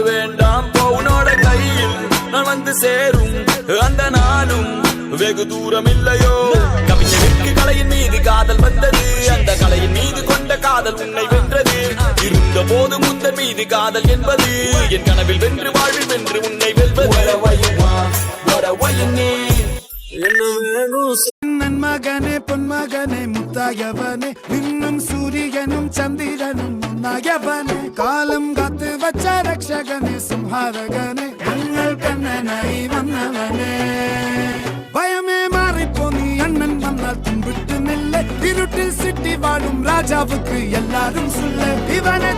வேண்டாம் பவுனோட கையில் நான் வந்து சேரும் அந்த நாளும் வெகு தூரம் இல்லையோ. கவிஞனுக்கு கலையின் மீது காதல் வந்தது, அந்த கலையின் மீது கொண்ட காதல் உன்னை வென்றது. இருந்த போது முந்த மீது காதல் என்பது என் கனவில் வென்று வாழ்வில் வென்று உன்னை வெல்வது. மகனே பொன்மகனே முத்தாயவனே இன்னும் சூரியனும் சந்திரனும் முன்னாயவனே காலம் காத்து வச்ச ரக்ஷகனே சிம்ஹாரகனே எங்கள் கண்ணனை வந்தவனே. பயமே மாறிப்போ நீ அண்ணன் வந்தால் தும்பிட்டு நெல்ல இருட்டில் சிட்டி வாழும் ராஜாவுக்கு எல்லாரும் சொல்ல இவனை